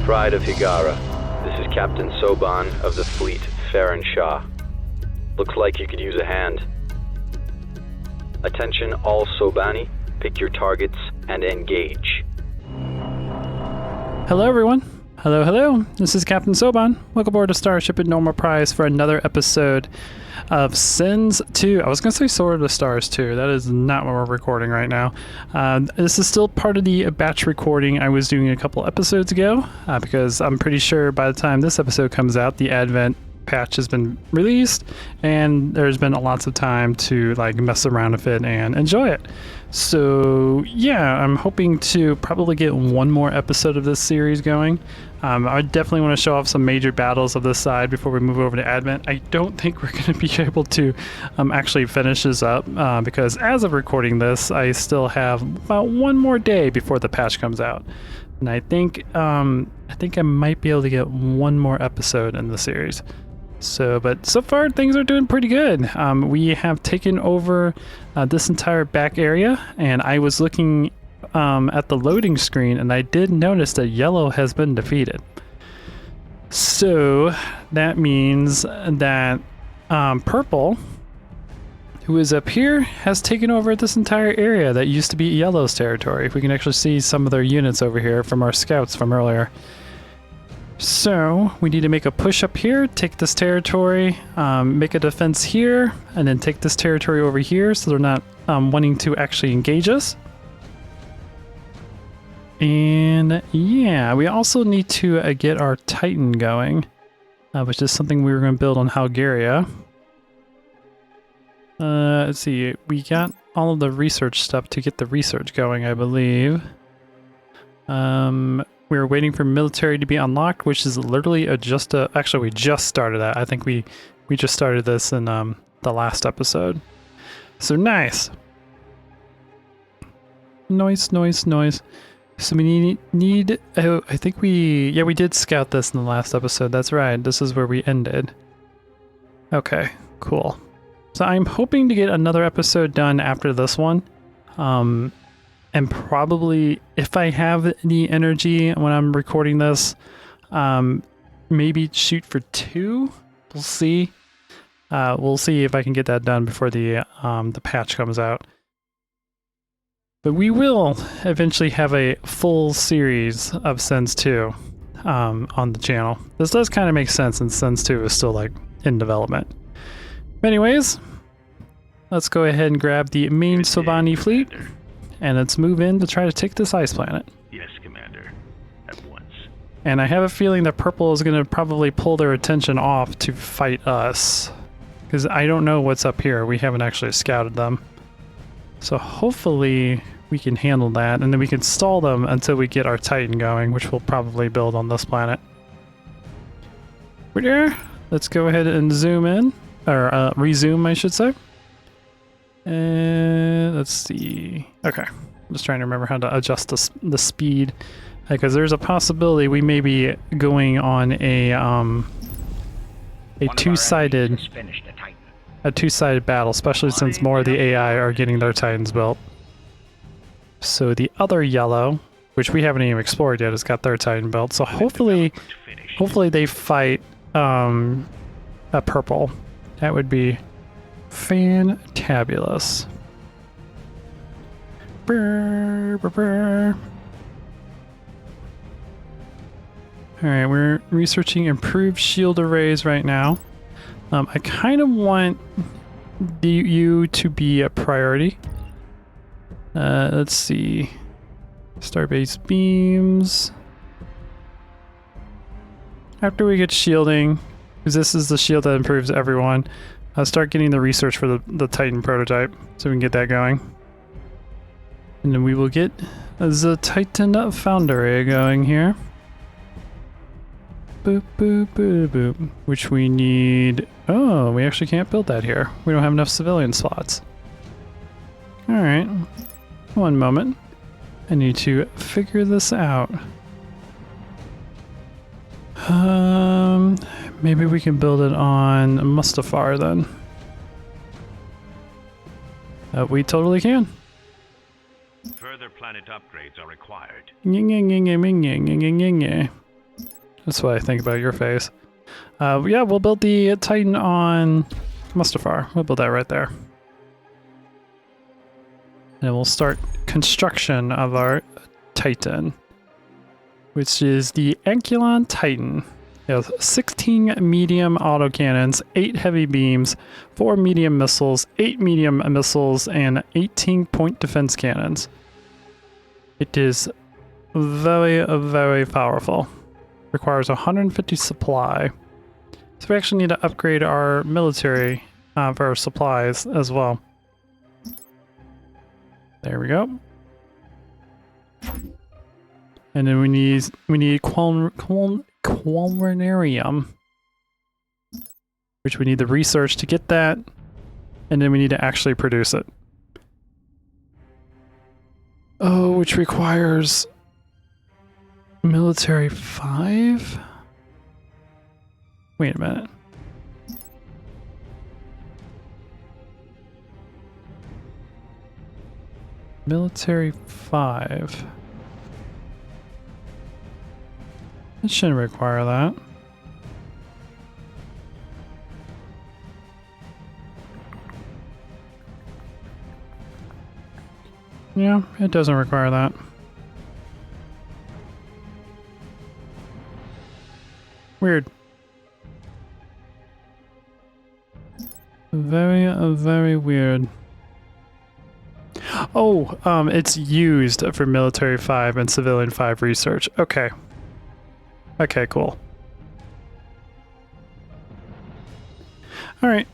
Pride of Higara. This is Captain Soban of the fleet, Farron Shah. Looks like you could use a hand. Attention all Sobani, pick your targets and engage. Hello everyone. Hello. This is Captain Soban. Welcome aboard to Starship Normal Prize for another episode of Sins 2. I was going to say Sword of the Stars 2. That is not what we're recording right now. This is still part of the batch recording I was doing a couple episodes ago because I'm pretty sure by the time this episode comes out, the Advent patch has been released and there's been lots of time to mess around with it and enjoy it. So yeah, I'm hoping to probably get one more episode of this series going. I definitely want to show off some major battles of this side before we move over to Advent. I don't think we're going to be able to actually finish this up because as of recording this, I still have about one more day before the patch comes out. And I think I might be able to get one more episode in the series. But so far things are doing pretty good. We have taken over this entire back area, and I was looking at the loading screen, and I did notice that yellow has been defeated. So that means that purple, who is up here, has taken over this entire area that used to be yellow's territory. We can actually see some of their units over here from our scouts from earlier. So we need to make a push up here, take this territory, make a defense here, and then take this territory over here so they're not wanting to actually engage us. And yeah, we also need to get our Titan going, which is something we were going to build on Halgaria. Let's see, we got all of the research stuff to get the research going, I believe. We were waiting for military to be unlocked, which is literally actually we just started that. I think we just started this in the last episode. So nice. Noise. So we need oh, I think we did scout this in the last episode. That's right. This is where we ended. Okay, cool. So I'm hoping to get another episode done after this one. And probably, if I have the energy when I'm recording this, maybe shoot for 2. We'll see. We'll see if I can get that done before the patch comes out. But we will eventually have a full series of Sins 2 on the channel. This does kind of make sense since Sins 2 is still in development. But anyways, let's go ahead and grab the main Sobani fleet. And let's move in to try to take this ice planet. Yes, Commander. At once. And I have a feeling that purple is going to probably pull their attention off to fight us. Because I don't know what's up here. We haven't actually scouted them. So hopefully we can handle that. And then we can stall them until we get our Titan going, which we'll probably build on this planet. We're there. Let's go ahead and zoom in. Or resume, I should say. Let's see. Okay, I'm just trying to remember how to adjust the speed, because there's a possibility we may be going on a two-sided battle, especially since more of the AI are getting their Titans built. So the other yellow, which we haven't even explored yet, has got their Titan built. So hopefully they fight a purple. That would be fantabulous. Alright, we're researching improved shield arrays right now. I kind of want you to be a priority. Let's see. Starbase beams. After we get shielding, because this is the shield that improves everyone, I'll start getting the research for the Titan prototype so we can get that going. And then we will get the Titan Foundry going here. Boop, boop, boop, boop. Which we need... Oh, we actually can't build that here. We don't have enough civilian slots. Alright. One moment. I need to figure this out. Maybe we can build it on Mustafar then. We totally can. Further planet upgrades are required. That's what I think about your face. Yeah, we'll build the Titan on Mustafar. We'll build that right there. And we'll start construction of our Titan, which is the Anculon Titan. It has 16 medium autocannons, 8 heavy beams, 4 medium missiles, 8 medium missiles, and 18-point defense cannons. It is very, very powerful. Requires 150 supply. So we actually need to upgrade our military for our supplies as well. There we go. And then we need Qualmarium, which we need the research to get that, and then we need to actually produce it. Oh, which requires military 5? Wait a minute. Military 5. It shouldn't require that. Yeah, it doesn't require that. Weird. Very, very weird. Oh, it's used for military 5 and civilian 5 research. Okay. Okay, cool. All right,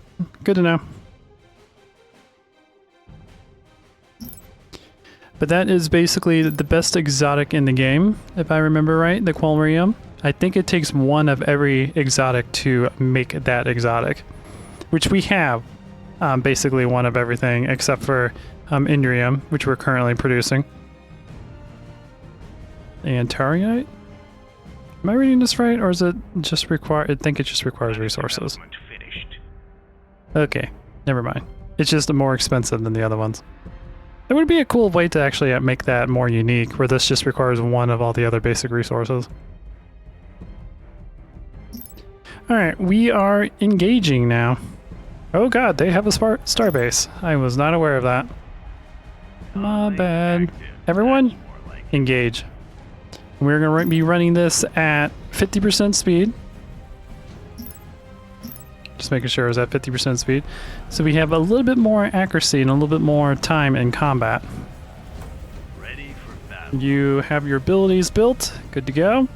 good to know. But that is basically the best exotic in the game, if I remember right, the Qualmarium. I think it takes one of every exotic to make that exotic, which we have basically one of everything except for Indrium, which we're currently producing. And Taurite? Am I reading this right, or is it just require? I think it just requires resources. Okay, never mind. It's just more expensive than the other ones. It would be a cool way to actually make that more unique, where this just requires one of all the other basic resources. Alright, we are engaging now. Oh god, they have a starbase. I was not aware of that. My bad. Everyone, engage. We're going to be running this at 50% speed. Just making sure it was at 50% speed. So we have a little bit more accuracy and a little bit more time in combat. Ready for battle. You have your abilities built. Good to go.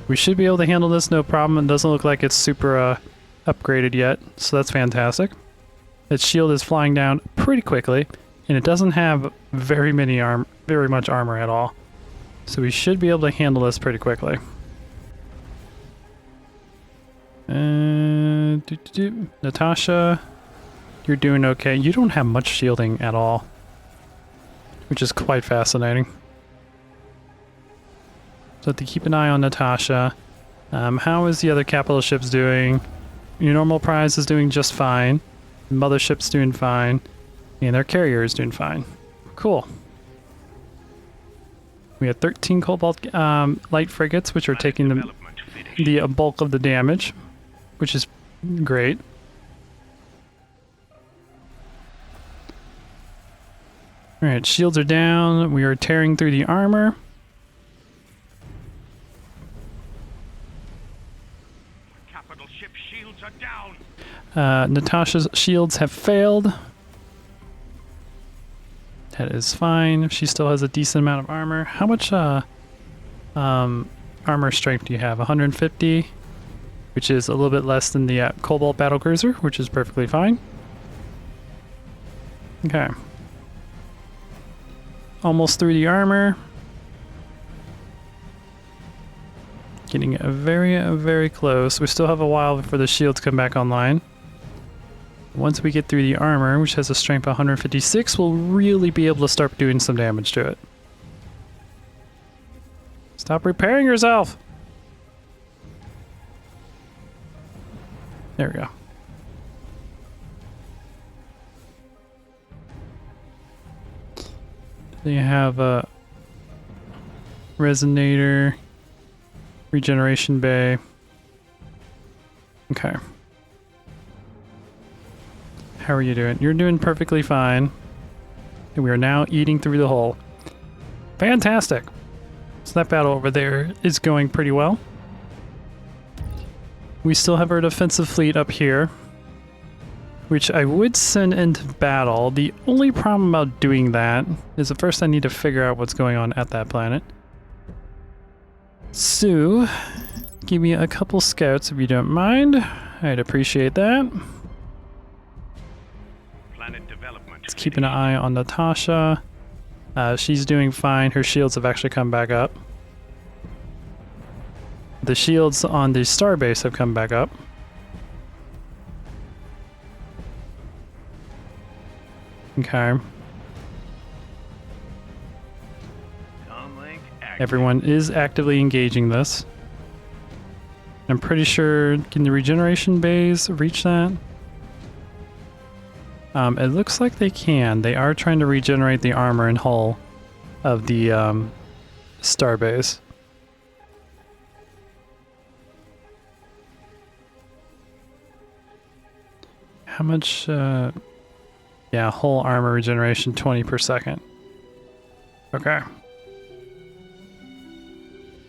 We should be able to handle this no problem. It doesn't look like it's super upgraded yet, so that's fantastic. Its shield is flying down pretty quickly, and it doesn't have very much armor at all. So we should be able to handle this pretty quickly. Natasha, you're doing okay. You don't have much shielding at all, which is quite fascinating. So have to keep an eye on Natasha. How is the other capital ships doing? Your normal prize is doing just fine. Mothership's doing fine. And their carrier is doing fine. Cool. We have 13 Cobalt light frigates, which are taking the bulk of the damage, which is great. Alright, shields are down. We are tearing through the armor. Capital ship shields are down. Natasha's shields have failed. That is fine. She still has a decent amount of armor. How much armor strength do you have? 150, which is a little bit less than the Cobalt Battlecruiser, which is perfectly fine. Okay. Almost through the armor. Getting very, very close. We still have a while before the shields come back online. Once we get through the armor, which has a strength of 156, we'll really be able to start doing some damage to it. Stop repairing yourself! There we go. Then you have a resonator, regeneration bay. Okay. How are you doing? You're doing perfectly fine. And we are now eating through the hole. Fantastic. So that battle over there is going pretty well. We still have our defensive fleet up here, which I would send into battle. The only problem about doing that is at first I need to figure out what's going on at that planet. So, give me a couple scouts if you don't mind. I'd appreciate that. Planet development. Let's keep an eye on Natasha. She's doing fine. Her shields have actually come back up. The shields on the starbase have come back up. Okay. Comlink active. Everyone is actively engaging this. I'm pretty sure, can the regeneration bays reach that? It looks like they can. They are trying to regenerate the armor and hull of the starbase. How much, yeah, hull armor regeneration 20 per second. Okay.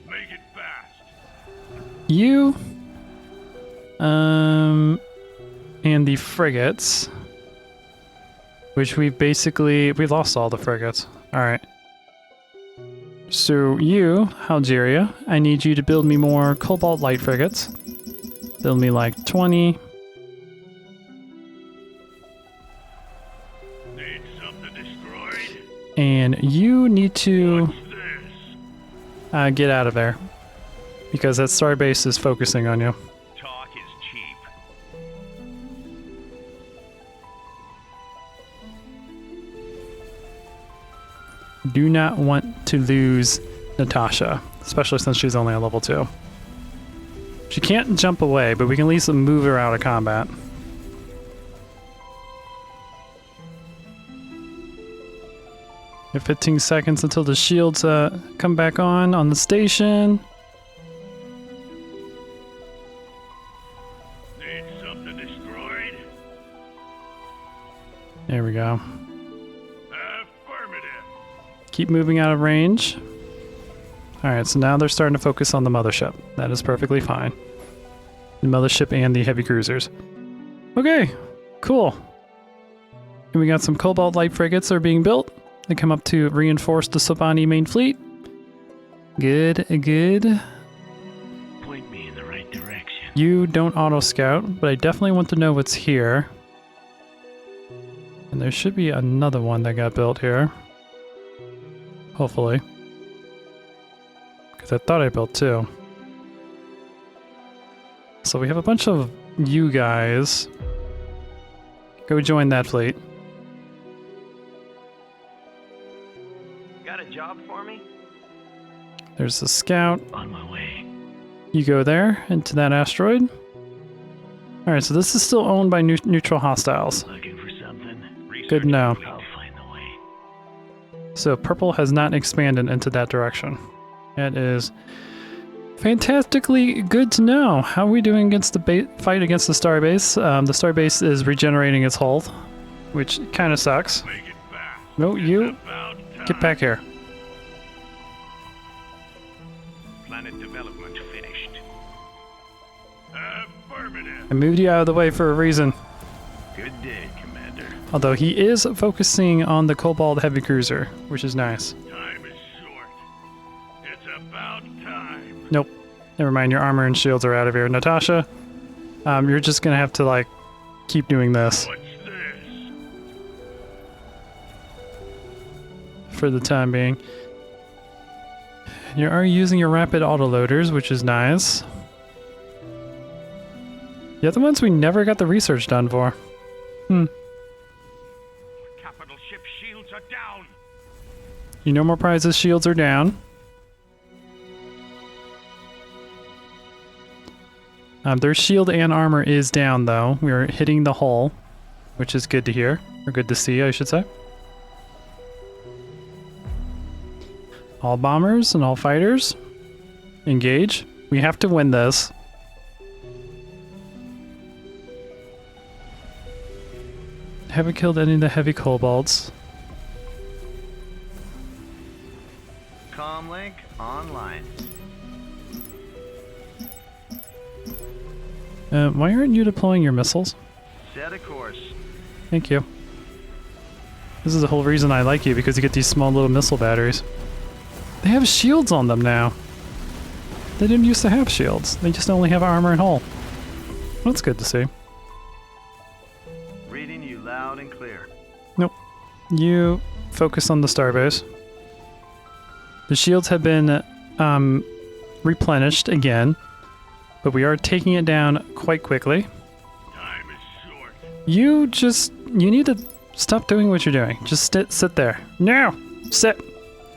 Make it fast. You, and the frigates, which we've lost all the frigates. All right. So you, Algeria, I need you to build me more Cobalt Light frigates. Build me like 20. Need something destroyed? And you need to What's this? get out of there, because that starbase is focusing on you. Talk is cheap. Do not want to lose Natasha, especially since she's only a level 2. She can't jump away, but we can at least move her out of combat. We have 15 seconds until the shields come back on the station. Need something destroyed? There we go. Affirmative. Keep moving out of range. Alright, so now they're starting to focus on the mothership. That is perfectly fine. The mothership and the heavy cruisers. Okay, cool. And we got some Cobalt Light frigates that are being built. They come up to reinforce the Sobani main fleet. Good, good. Point me in the right direction. You don't auto-scout, but I definitely want to know what's here. And there should be another one that got built here. Hopefully. Because I thought I built 2. So we have a bunch of you guys. Go join that fleet. Got a job for me? There's the scout. On my way. You go there, into that asteroid. Alright, so this is still owned by neutral hostiles. Looking for something? Good to know. I'll find the way. So purple has not expanded into that direction. That is fantastically good to know. How are we doing against the fight against the starbase? The starbase is regenerating its hull, which kind of sucks. Make it fast. No, you About time. get back here. Planet development finished. Affirmative. I moved you out of the way for a reason. Good day, Commander. Although he is focusing on the Cobalt heavy cruiser, which is nice. Time is short. It's about time. Nope. Never mind, your armor and shields are out of here. Natasha, you're just gonna have to, like, keep doing this What's this? for the time being. You are using your rapid autoloaders, which is nice. The other ones we never got the research done for. Capital ship shields are down. You know more prizes, shields are down. Their shield and armor is down, though. We are hitting the hull, which is good to hear. Or good to see, I should say. All bombers and all fighters, engage. We have to win this. Haven't killed any of the heavy kobolds. Comlink online. Why aren't you deploying your missiles? Set a course. Thank you. This is the whole reason I like you, because you get these small little missile batteries. They have shields on them now. They didn't used to have shields. They just only have armor and hull. That's good to see. Reading you loud and clear. Nope. You focus on the starbase. The shields have been replenished again, but we are taking it down quite quickly. Time is short. You need to stop doing what you're doing. Just sit there. No! Sit!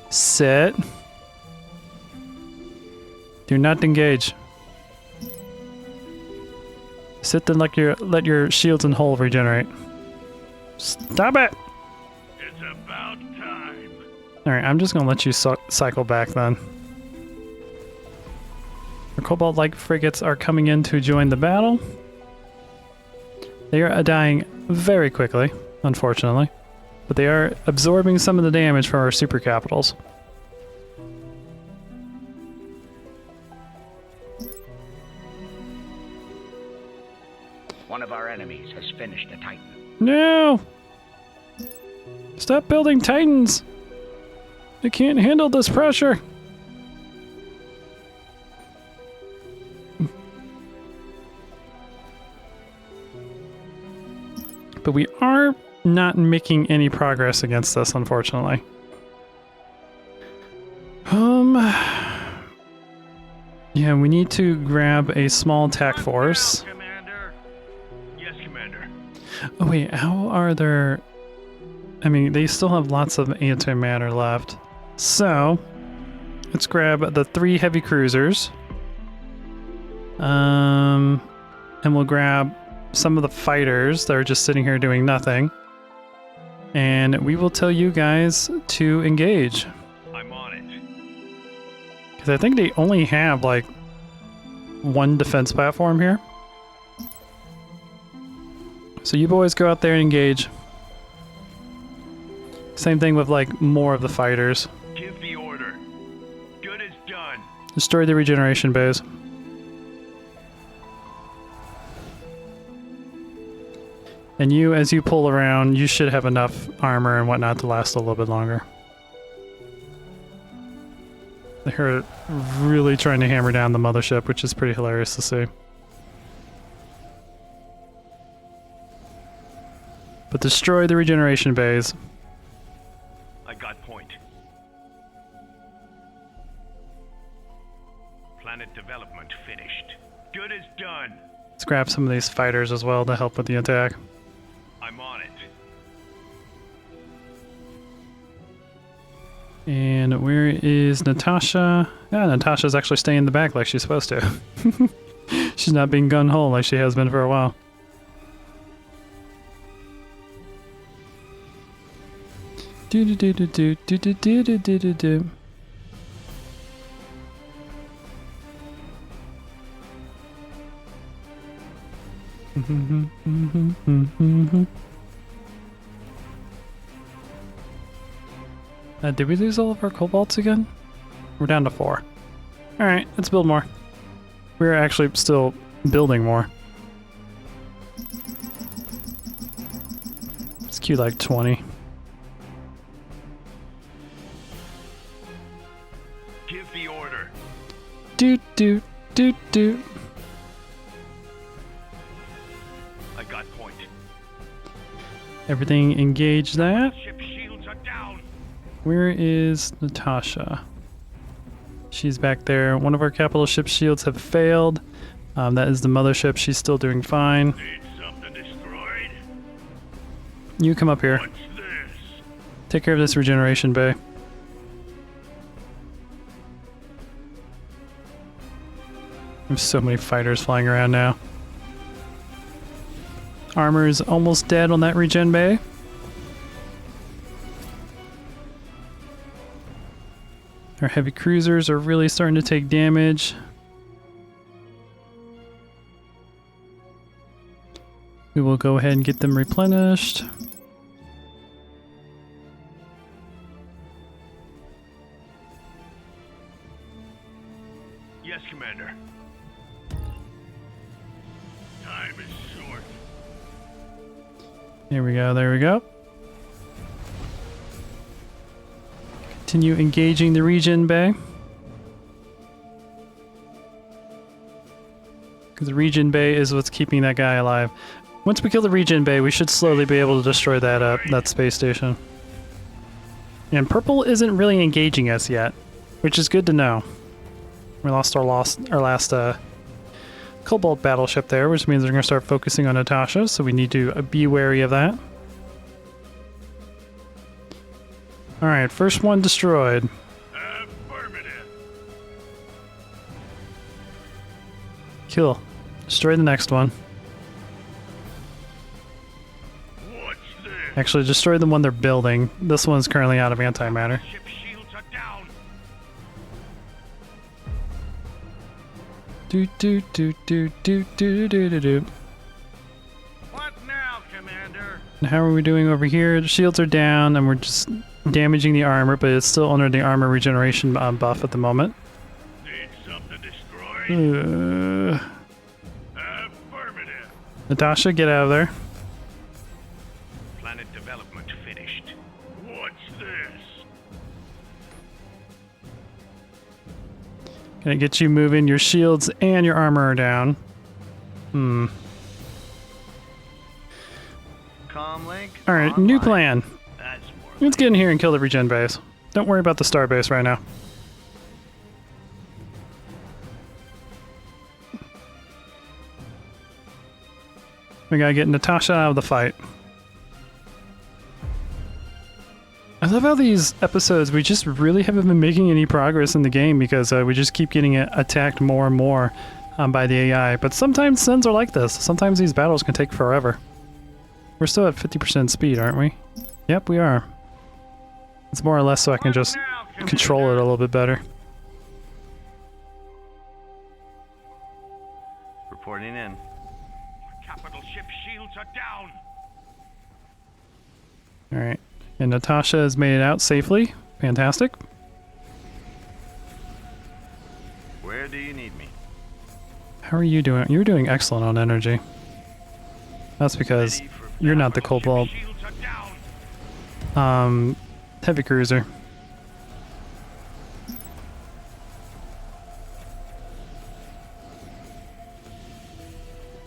Sit. Do not engage. Sit and let your shields and hull regenerate. Stop it! It's about time. Alright, I'm just gonna let you cycle back then. Our Cobalt-like frigates are coming in to join the battle. They are dying very quickly, unfortunately. But they are absorbing some of the damage from our super capitals. One of our enemies has finished a Titan. No! Stop building Titans! They can't handle this pressure! But we are not making any progress against this, unfortunately. Yeah, we need to grab a small attack force. Commander. Yes, Commander. Oh wait, how are there... I mean, they still have lots of antimatter left. So, let's grab the 3 heavy cruisers. And we'll grab some of the fighters that are just sitting here doing nothing. And we will tell you guys to engage. I'm on it. Because I think they only have, like, 1 defense platform here. So you boys go out there and engage. Same thing with, like, more of the fighters. Give the order. Good as done. Destroy the regeneration bays. And you, as you pull around, you should have enough armor and whatnot to last a little bit longer. They're really trying to hammer down the mothership, which is pretty hilarious to see. But destroy the regeneration bays. I got point. Planet development finished. Good as done. Let's grab some of these fighters as well to help with the attack. I'm on it. And where is Natasha? Yeah, Natasha's actually staying in the back like she's supposed to. She's not being gun-ho like she has been for a while. Do do do do do do do do do do do. Did we lose all of our cobalts again? We're down to 4. Alright, let's build more. We're actually still building more. Let's queue like 20. Give the order. Doot doot doot doot. I got point. Everything engage that. Ship shields are down. Where is Natasha? She's back there. One of our capital ship shields have failed. That is the mothership. She's still doing fine. Need something destroyed? You come up here. What's this? Take care of this regeneration bay. There's so many fighters flying around now. Armor is almost dead on that regen bay. Our heavy cruisers are really starting to take damage. We will go ahead and get them replenished. Yes, Commander. Time is short. There we go, there we go. Continue engaging the regen bay. Because the regen bay is what's keeping that guy alive. Once we kill the regen bay, we should slowly be able to destroy that space station. And purple isn't really engaging us yet, which is good to know. We lost our last Cobalt battleship there, which means they're going to start focusing on Natasha, so we need to be wary of that. Alright, first one destroyed. Affirmative. Kill. Destroy the next one. What's this? Actually, destroy the one they're building. This one's currently out of antimatter. Ship shields are down. Do do do do do do do do do. What now, Commander? And how are we doing over here? The shields are down, and we're just damaging the armor, but it's still under the armor regeneration buff at the moment. Need something destroyed? Affirmative. Natasha, get out of there. Planet development finished. What's this? Gonna get you moving. Your shields and your armor are down. Comlink. Alright, new online. plan. That's more Let's get in here and kill the regen base. Don't worry about the star base right now. We gotta get Natasha out of the fight. I love how these episodes, we just really haven't been making any progress in the game because we just keep getting attacked more and more by the AI. But sometimes sins are like this. Sometimes these battles can take forever. We're still at 50% speed, aren't we? Yep, we are. It's more or less so I can just control it a little bit better. Reporting in. Capital ship shields are down. Alright. And Natasha has made it out safely. Fantastic. Where do you need me? How are you doing? You're doing excellent on energy. That's because Ready for you're not the Capital Cobalt ship shields are down. heavy cruiser.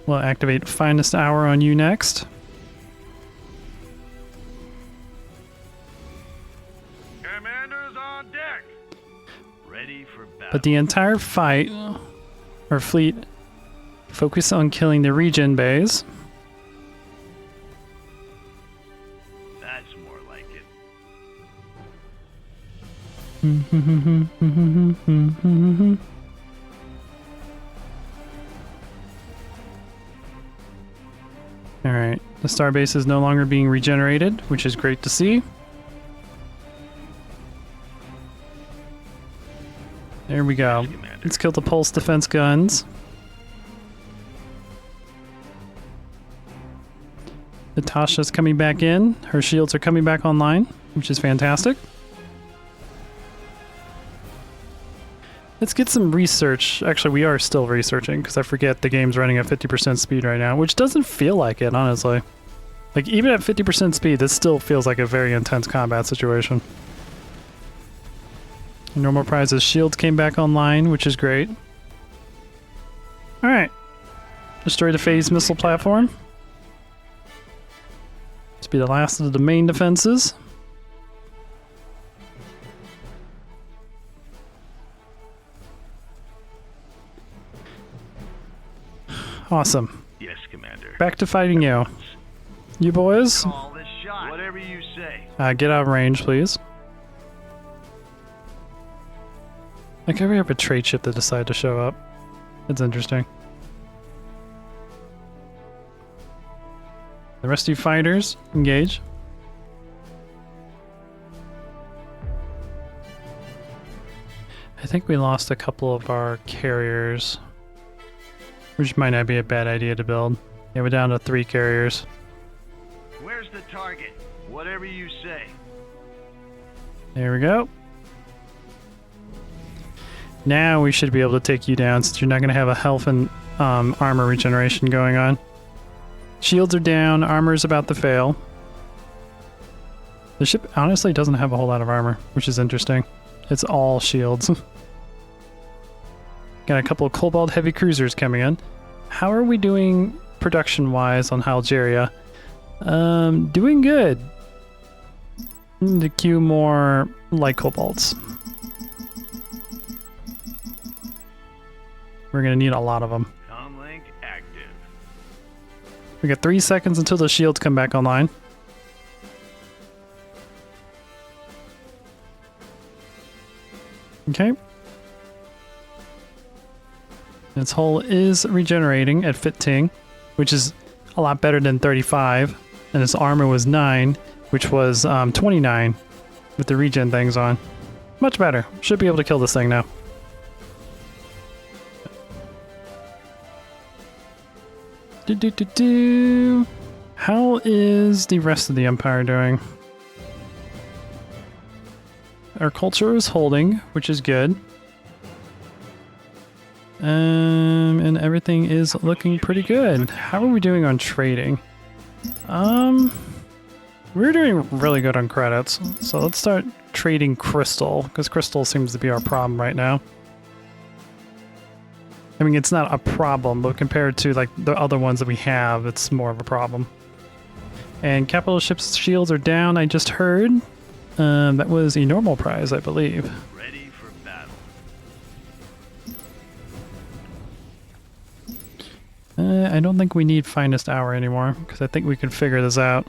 We'll activate Finest Hour on you next. Commanders on deck. Ready for battle. But the entire fight, or fleet, focus on killing the regen bays. That's more like it. Alright, the starbase is no longer being regenerated, which is great to see. There we go. Let's kill the pulse defense guns. Natasha's coming back in. Her shields are coming back online, which is fantastic. Let's get some research. Actually, we are still researching because I forget the game's running at 50% speed right now, which doesn't feel like it, honestly. Like, even at 50% speed, this still feels like a very intense combat situation. Normal prizes shields came back online, which is great. Alright. Destroy the phase missile platform. This will be the last of the main defenses. Awesome. Yes, Commander. Back to fighting you. You boys, Call this shot. Whatever you say. get out of range, please. Like, every have a trade ship that decide to show up. It's interesting. The rest of you fighters, engage. I think we lost a couple of our carriers, which might not be a bad idea to build. Yeah, we're down to 3 carriers. Where's the target? Whatever you say. There we go. Now we should be able to take you down since you're not going to have a health and armor regeneration going on. Shields are down. Armor's about to fail. The ship honestly doesn't have a whole lot of armor, which is interesting. It's all shields. Got a couple of Cobalt heavy cruisers coming in. How are we doing production-wise on Algeria? Doing good. Need to queue more light Cobalts. We're gonna need a lot of them. Comlink active. We got 3 seconds until the shields come back online. Okay. Its hull is regenerating at 15, which is a lot better than 35, and its armor was 9, which was 29 with the regen things on. Much better. Should be able to kill this thing now. How is the rest of the Empire doing? Our culture is holding, which is good. And everything is looking pretty good. How are we doing on trading? We're doing really good on credits. So let's start trading crystal, because crystal seems to be our problem right now. I mean, it's not a problem, but compared to like the other ones that we have, it's more of a problem. And capital ships' shields are down, I just heard. That was a normal prize, I believe. Ready for battle. I don't think we need finest hour anymore, because I think we can figure this out.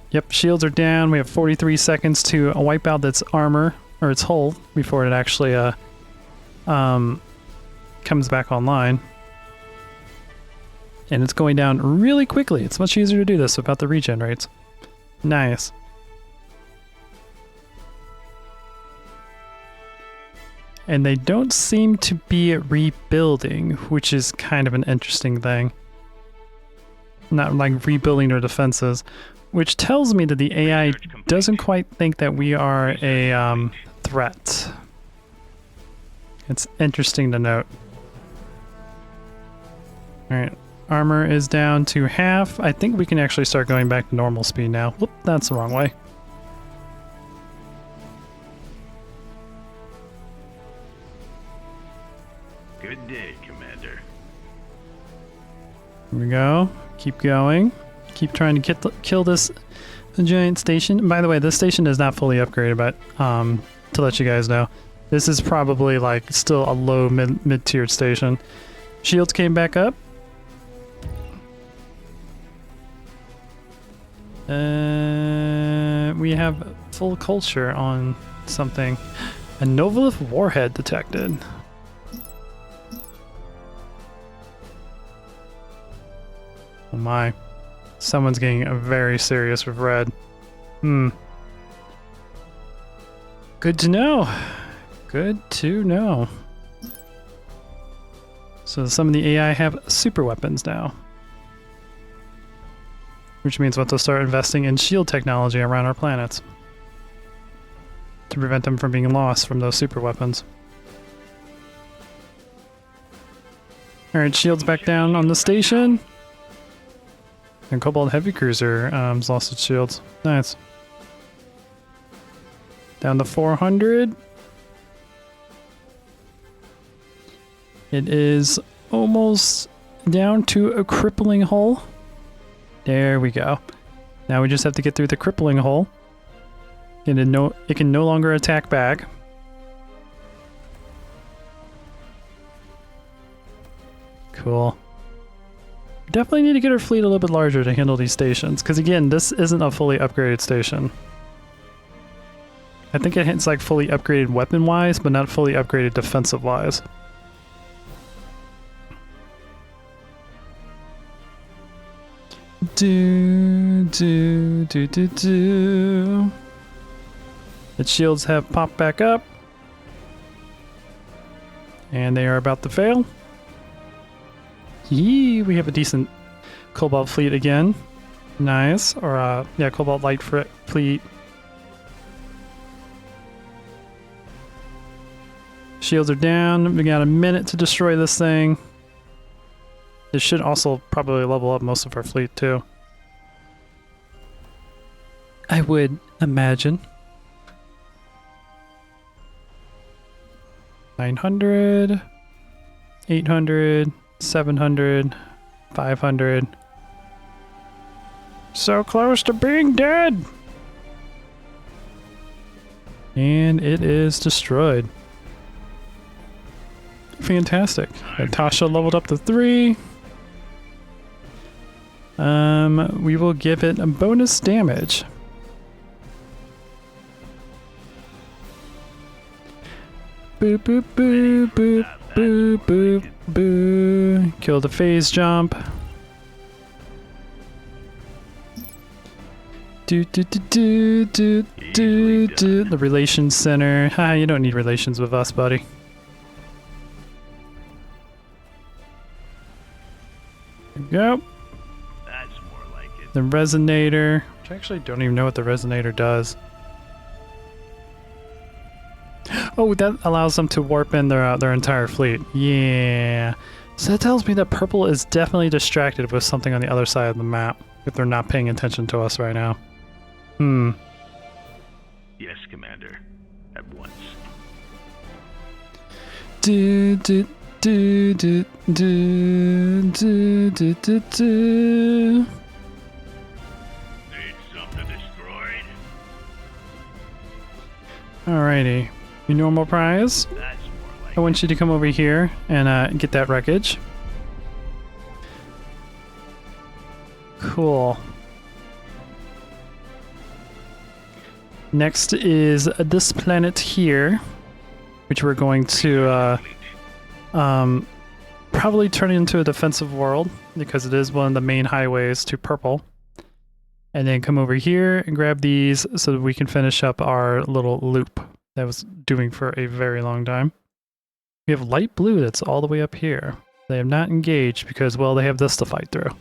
Yep, shields are down. We have 43 seconds to wipe out its armor, or its hull, before it actually comes back online. And it's going down really quickly. It's much easier to do this without the regen rates. Nice. And they don't seem to be rebuilding, which is kind of an interesting thing. Not like rebuilding their defenses, which tells me that the AI doesn't quite think that we are a threat. It's interesting to note. Alright, armor is down to half. I think we can actually start going back to normal speed now. Whoop, that's the wrong way. Good day, Commander. Here we go. Keep going. Keep trying to kill this giant station. By the way, this station is not fully upgraded, but to let you guys know, this is probably like still a low mid-tiered station. Shields came back up. We have full culture on something. A Novolith warhead detected. Oh my. Someone's getting very serious with red. Good to know. Good to know. So some of the AI have super weapons now. Which means we'll have to start investing in shield technology around our planets to prevent them from being lost from those super weapons. Alright, shields back down on the station. And Cobalt Heavy Cruiser has lost its shields. Nice. Down to 400. It is almost down to a crippling hull. There we go. Now we just have to get through the crippling hull. And it can no longer attack back. Cool. Definitely need to get our fleet a little bit larger to handle these stations, because again, this isn't a fully upgraded station. I think it's like fully upgraded weapon-wise, but not fully upgraded defensive-wise. Its shields have popped back up. And they are about to fail. Yee, we have a decent Cobalt fleet again. Nice. Or, yeah, Cobalt light fleet. Shields are down. We got a minute to destroy this thing. This should also probably level up most of our fleet, too. I would imagine. 900, 800, 700, 500. So close to being dead! And it is destroyed. Fantastic. Natasha leveled up to 3. We will give it a bonus damage. Boop, boop, boop, boop, boop, boop, boop. Kill the phase jump. Do, do, do, do, do, do, do. The relations center. Ha, you don't need relations with us, buddy. There we go. That's more like it. The resonator. Which I actually don't even know what the resonator does. Oh, that allows them to warp in their entire fleet. Yeah. So that tells me that purple is definitely distracted with something on the other side of the map if they're not paying attention to us right now. Yes, Commander. At once. Do do do do do do do do do. Need something destroyed? Alrighty. Your normal prize. That's more like I want you to come over here and get that wreckage. Cool. Next is this planet here, which we're going to probably turn into a defensive world because it is one of the main highways to purple. And then come over here and grab these so that we can finish up our little loop that was doing for a very long time. We have light blue that's all the way up here. They have not engaged because, well, they have this to fight through.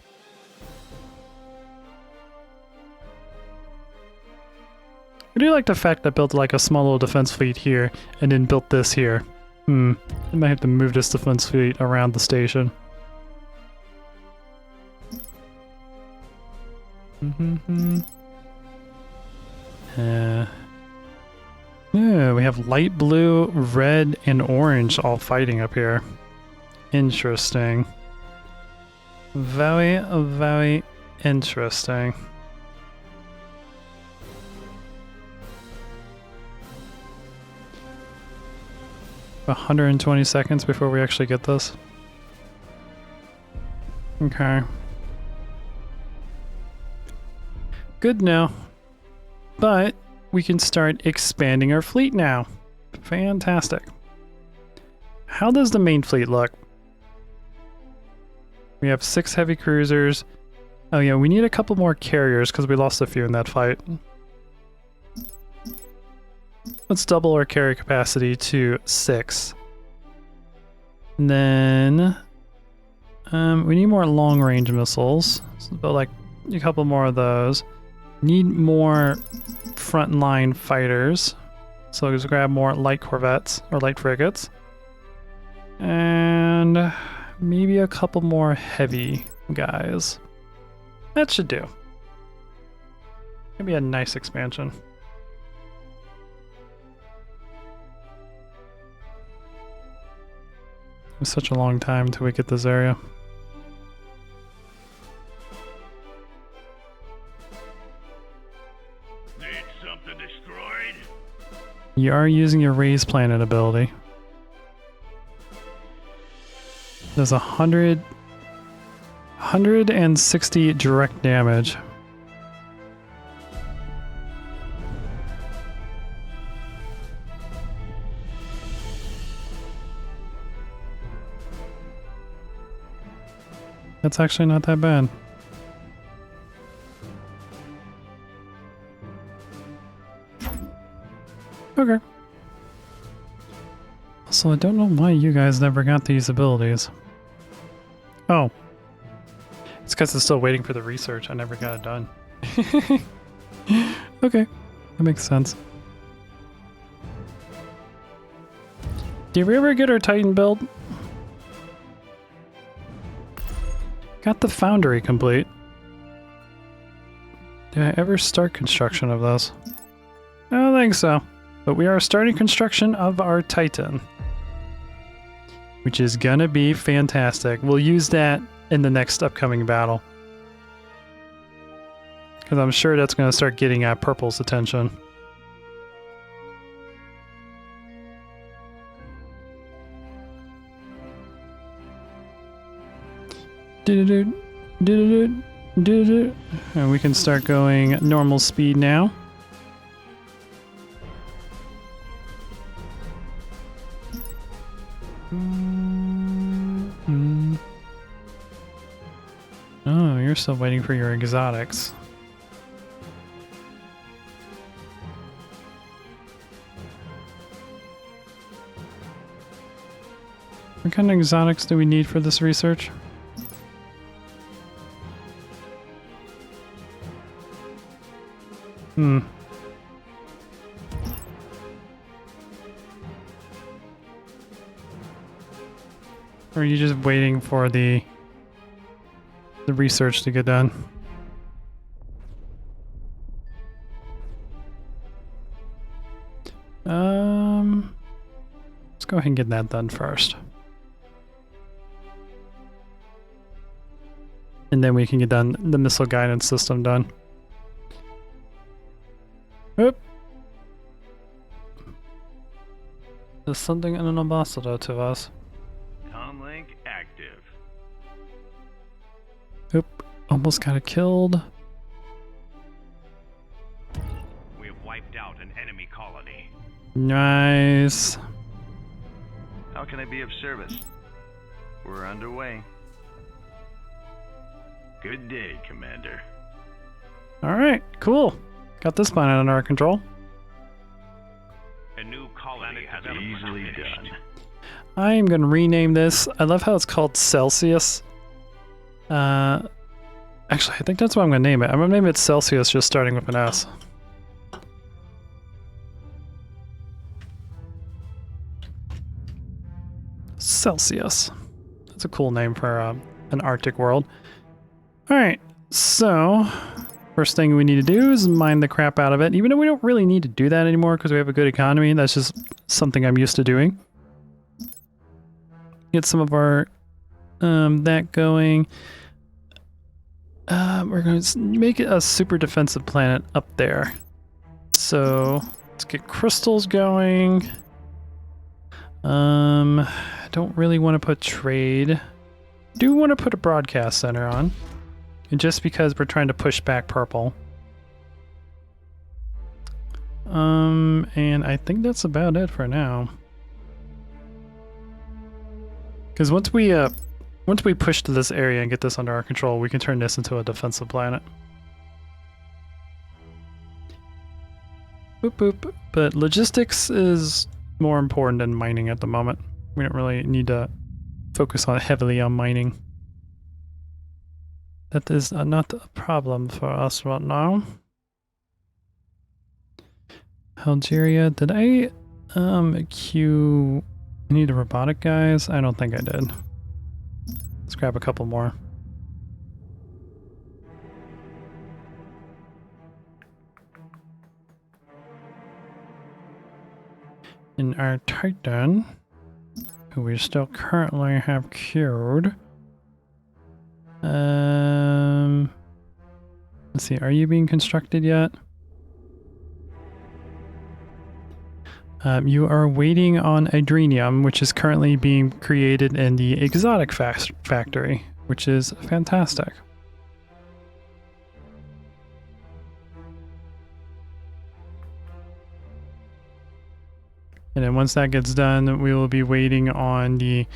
I do like the fact that I built like a small little defense fleet here and then built this here. I might have to move this defense fleet around the station. Yeah, we have light blue, red, and orange all fighting up here. Interesting. Very, very interesting. About 120 seconds before we actually get this. Okay. Good now. But we can start expanding our fleet now. Fantastic. How does the main fleet look? We have 6 heavy cruisers. Oh yeah, we need a couple more carriers because we lost a few in that fight. Let's double our carrier capacity to 6. And then we need more long-range missiles. So about like a couple more of those. Need more frontline fighters. So let's grab more light corvettes or light frigates. And maybe a couple more heavy guys. That should do. Maybe a nice expansion. It's such a long time until we get this area. Need something destroyed? You are using your raise planet ability. There's 160 direct damage. That's actually not that bad. Okay. So I don't know why you guys never got these abilities. Oh. It's because it's still waiting for the research. I never got it done. Okay, that makes sense. Did we ever get our Titan build? Got the foundry complete. Did I ever start construction of those? I don't think so. But we are starting construction of our Titan, which is gonna be fantastic. We'll use that in the next upcoming battle, because I'm sure that's gonna start getting Purple's attention. And we can start going normal speed now. Oh, you're still waiting for your exotics. What kind of exotics do we need for this research? Or are you just waiting for the research to get done? Let's go ahead and get that done first. And then we can get done the missile guidance system done. Oop. There's something in an ambassador to us. Comlink active. Oop. Almost got it killed. We have wiped out an enemy colony. Nice. How can I be of service? We're underway. Good day, Commander. Alright, cool. Got this planet under our control. A new colony has easily done. I am going to rename this. I love how it's called Celsius. Actually, I think that's what I'm going to name it. I'm going to name it Celsius, just starting with an S. Celsius. That's a cool name for an Arctic world. Alright, so first thing we need to do is mine the crap out of it. Even though we don't really need to do that anymore because we have a good economy, that's just something I'm used to doing. Get some of our that going. We're going to make it a super defensive planet up there. So let's get crystals going. I don't really want to put trade. Do want to put a broadcast center on. And just because we're trying to push back purple. And I think that's about it for now. Because once we push to this area and get this under our control, we can turn this into a defensive planet. Boop boop. But logistics is more important than mining at the moment. We don't really need to focus on heavily on mining. That is not a problem for us right now. Algeria, did I queue any of the robotic guys? I don't think I did. Let's grab a couple more. In our Titan, who we still currently have queued. Let's see, are you being constructed yet? You are waiting on Adrenium, which is currently being created in the exotic factory, which is fantastic. And then once that gets done, we will be waiting on the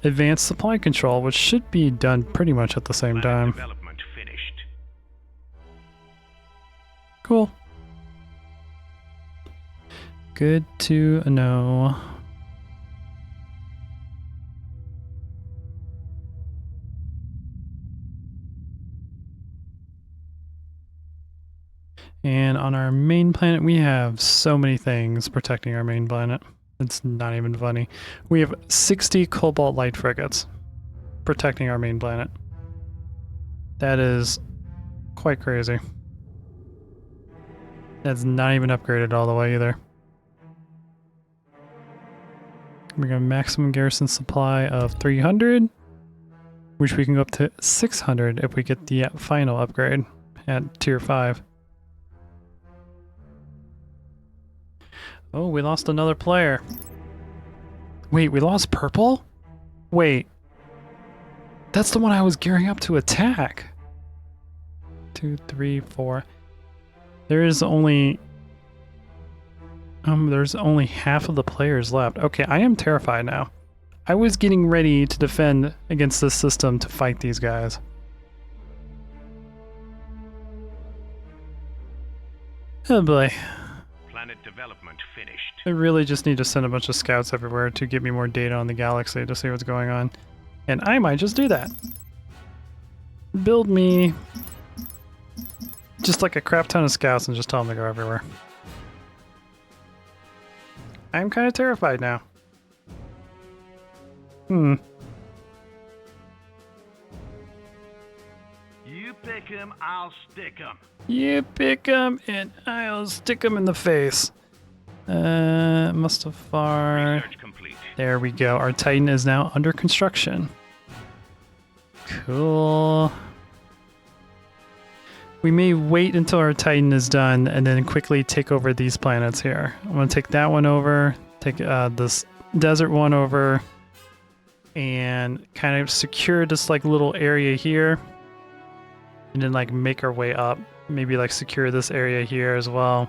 advanced supply control, which should be done pretty much at the same time. Development finished. Cool. Good to know. And on our main planet, we have so many things protecting our main planet. It's not even funny. We have 60 Cobalt Light frigates protecting our main planet. That is quite crazy. That's not even upgraded all the way either. We got a maximum garrison supply of 300, which we can go up to 600 if we get the final upgrade at tier 5. Oh, we lost another player. Wait, we lost purple? Wait. That's the one I was gearing up to attack. 2, 3, 4. There's only half of the players left. Okay, I am terrified now. I was getting ready to defend against this system to fight these guys. Oh boy. Planet development finished. I really just need to send a bunch of scouts everywhere to get me more data on the galaxy to see what's going on. And I might just do that. Build me just like a crap ton of scouts and just tell them to go everywhere. I'm kind of terrified now. You pick 'em, I'll stick 'em. You pick 'em and I'll stick 'em in the face. Mustafar. Research complete. There we go. Our Titan is now under construction. Cool. We may wait until our Titan is done and then quickly take over these planets here. I'm going to take that one over, take this desert one over, and kind of secure this like little area here. And then like make our way up. Maybe like secure this area here as well.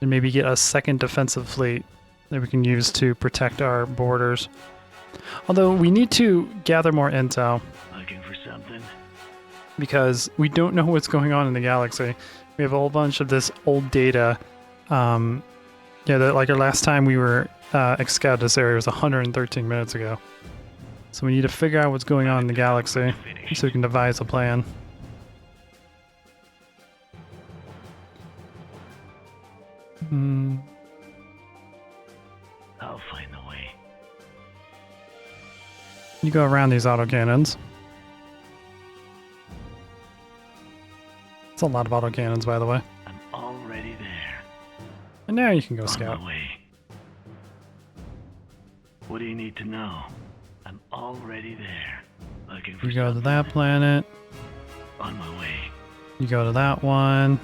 And maybe get a second defensive fleet that we can use to protect our borders. Although we need to gather more intel. Looking for something? Because we don't know what's going on in the galaxy. We have a whole bunch of this old data. Like our last time we were scouted this area was 113 minutes ago. So we need to figure out what's going on in the galaxy so we can devise a plan. I'll find the way. You go around these autocannons. It's a lot of autocannons, by the way. I'm already there. And now you can go On scout. my way. What do you need to know? I'm already there. Looking for You go to something. that planet. On my way. You go to that one.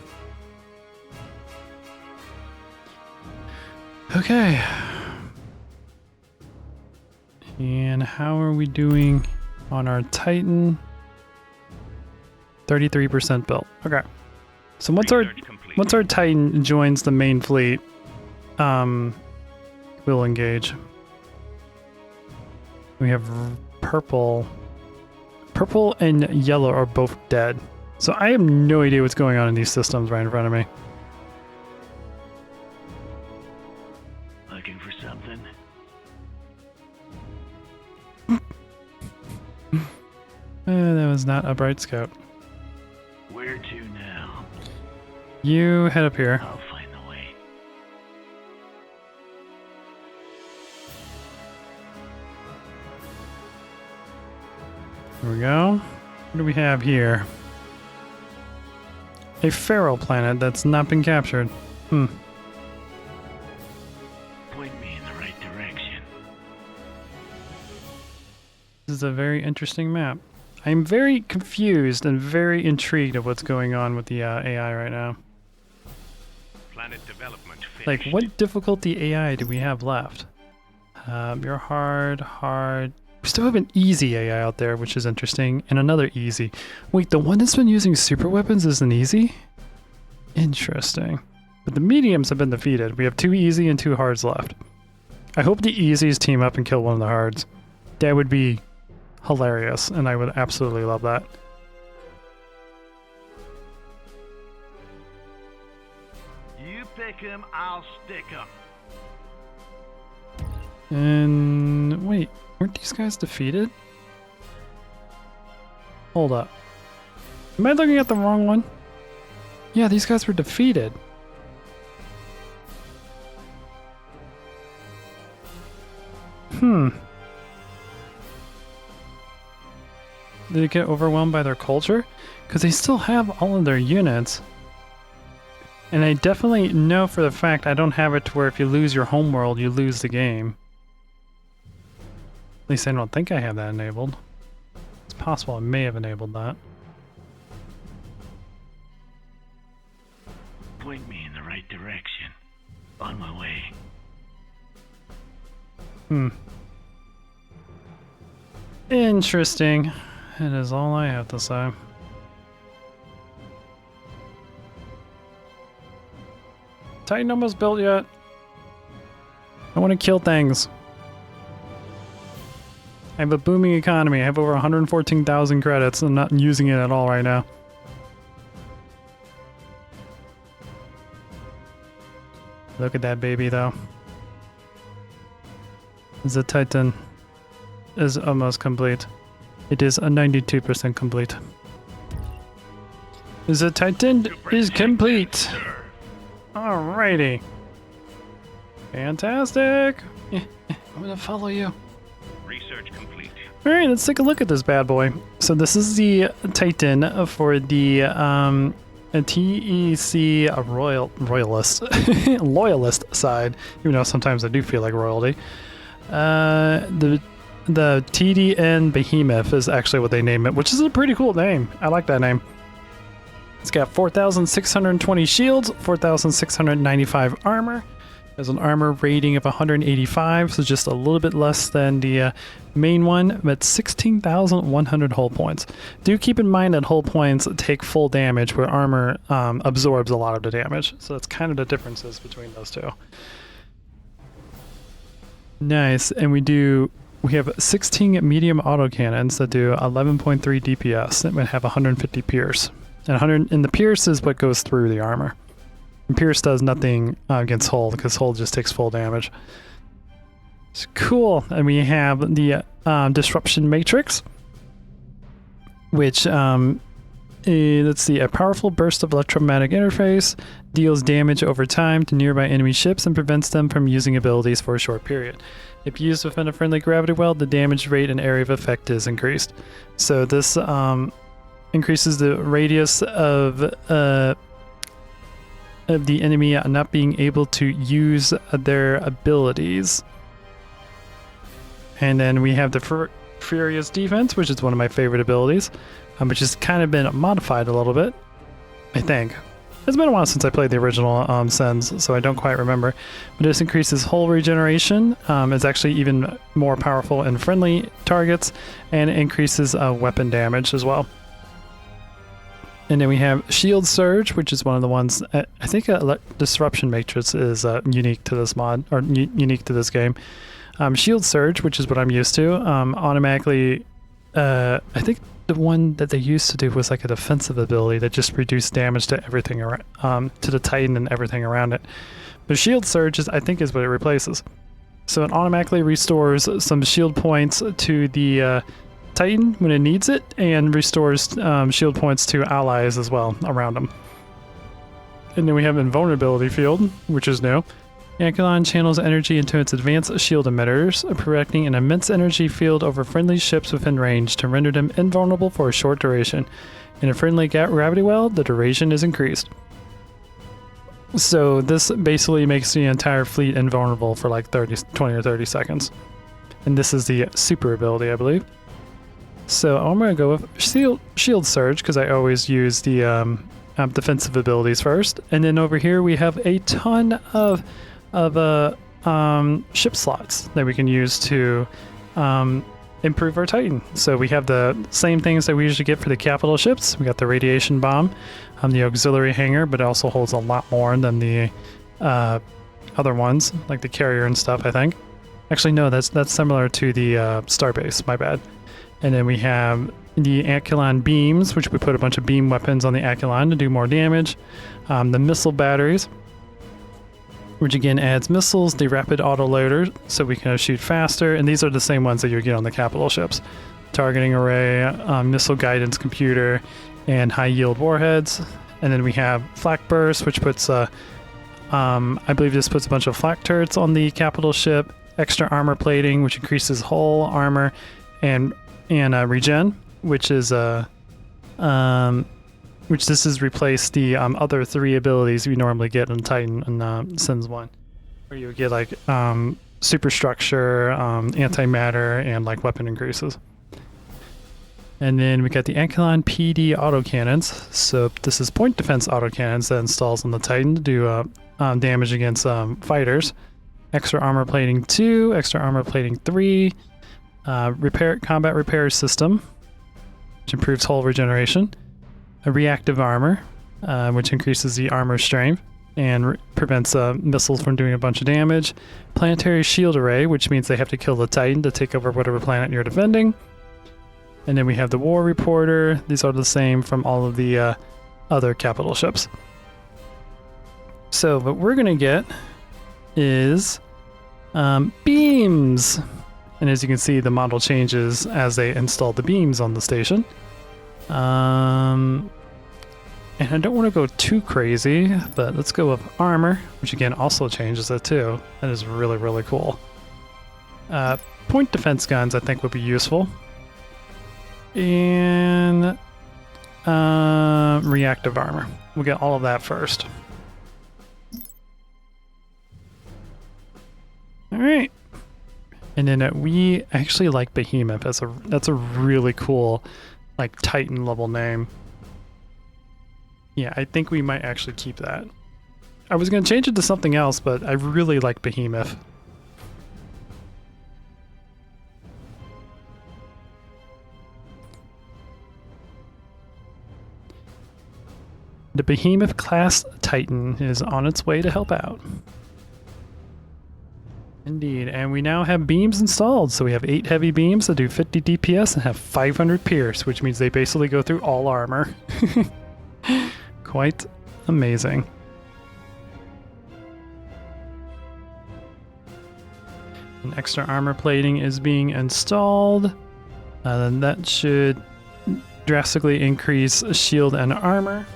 Okay. And how are we doing on our Titan? 33% built. Okay. So once Research complete. our Titan joins the main fleet, we'll engage. We have purple. Purple and yellow are both dead. So I have no idea what's going on in these systems right in front of me. Looking for something? That was not a bright scout. Where to now? You head up here. I'll find the way. Here we go. What do we have here? A feral planet that's not been captured. Point me in the right direction. This is a very interesting map. I'm very confused and very intrigued of what's going on with the AI right now. Planet development finished. Like, what difficulty AI do we have left? You're hard. We still have an easy AI out there, which is interesting, and another easy. Wait, the one that's been using super weapons is an easy? Interesting. But the mediums have been defeated. We have 2 easy and 2 hards left. I hope the easies team up and kill one of the hards. That would be hilarious, and I would absolutely love that. You pick 'em, I'll stick 'em. And wait, weren't these guys defeated? Hold up. Am I looking at the wrong one? Yeah, these guys were defeated. Did it get overwhelmed by their culture? Because they still have all of their units. And I definitely know for the fact I don't have it to where if you lose your homeworld, you lose the game. At least I don't think I have that enabled. It's possible I may have enabled that. Point me in the right direction. On my way. Interesting. It is all I have to say. Titan almost built yet. I want to kill things. I have a booming economy. I have over 114,000 credits. I'm not using it at all right now. Look at that baby though. The Titan is almost complete. It is a 92% complete. The Titan is complete. Alrighty. Fantastic. I'm gonna follow you. Research complete. Alright, let's take a look at this bad boy. So this is the Titan for the TEC royalist loyalist side, even though sometimes I do feel like royalty. The TDN Behemoth is actually what they name it, which is a pretty cool name. I like that name. It's got 4,620 shields, 4,695 armor. Has an armor rating of 185, so just a little bit less than the main one, but 16,100 hull points. Do keep in mind that hull points take full damage, where armor absorbs a lot of the damage. So that's kind of the differences between those two. Nice, and we have 16 medium autocannons that do 11.3 DPS and have 150 pierce. And the pierce is what goes through the armor. And pierce does nothing against hull because hull just takes full damage. It's cool. And we have the disruption matrix, which let's see, a powerful burst of electromagnetic interface deals damage over time to nearby enemy ships and prevents them from using abilities for a short period. If used within a friendly gravity well, the damage rate and area of effect is increased. So this increases the radius of the enemy not being able to use their abilities. And then we have the Furious Defense, which is one of my favorite abilities, which has kind of been modified a little bit, I think. It's been a while since I played the original Sens, so I don't quite remember. But this increases hull regeneration. It's actually even more powerful in friendly targets, and it increases weapon damage as well. And then we have Shield Surge, which is one of the ones, I think Disruption Matrix is unique to this mod, or unique to this game. Shield Surge, which is what I'm used to, automatically, I think the one that they used to do was like a defensive ability that just reduced damage to everything around, to the Titan and everything around it. But Shield Surge is, I think, is what it replaces. So it automatically restores some shield points to the Titan when it needs it, and restores shield points to allies as well around them. And then we have Invulnerability Field, which is new. Acheron channels energy into its advanced shield emitters, projecting an immense energy field over friendly ships within range to render them invulnerable for a short duration. In a friendly gravity well, the duration is increased. So this basically makes the entire fleet invulnerable for like 20 or 30 seconds. And this is the super ability, I believe. So I'm going to go with Shield Surge, because I always use the defensive abilities first. And then over here we have a ton of ship slots that we can use to improve our Titan. So we have the same things that we usually get for the capital ships. We got the radiation bomb, the auxiliary hangar, but it also holds a lot more than the other ones, like the carrier and stuff, I think. Actually, no, that's similar to the starbase, my bad. And then we have the Acheron beams, which we put a bunch of beam weapons on the Acheron to do more damage. The missile batteries, which again adds missiles, the rapid autoloader, so we can shoot faster, and these are the same ones that you get on the capital ships. Targeting array, missile guidance computer, and high yield warheads. And then we have flak burst, which puts I believe this puts a bunch of flak turrets on the capital ship. Extra armor plating, which increases hull armor, and regen, which is which this has replaced the other 3 abilities you normally get in Titan and Sins 1, where you would get like superstructure, antimatter, and like weapon increases. And then we got the Ankylon PD autocannons. So this is point defense autocannons that installs on the Titan to do damage against fighters. Extra armor plating 2, extra armor plating 3, combat repair system, which improves hull regeneration. A reactive armor, which increases the armor strength and prevents missiles from doing a bunch of damage. Planetary shield array, which means they have to kill the Titan to take over whatever planet you're defending. And then we have the war reporter. These are the same from all of the other capital ships. So what we're going to get is beams. And as you can see, the model changes as they install the beams on the station. And I don't want to go too crazy, but let's go with armor, which again also changes that too. That is really, really cool. Point defense guns I think would be useful. And reactive armor. We'll get all of that first. Alright. And then we actually like Behemoth. That's a really cool like Titan level name. Yeah, I think we might actually keep that. I was going to change it to something else, but I really like Behemoth. The Behemoth class Titan is on its way to help out. Indeed, and we now have beams installed. So we have 8 heavy beams that do 50 DPS and have 500 pierce, which means they basically go through all armor. Quite amazing. An extra armor plating is being installed. Then that should drastically increase shield and armor.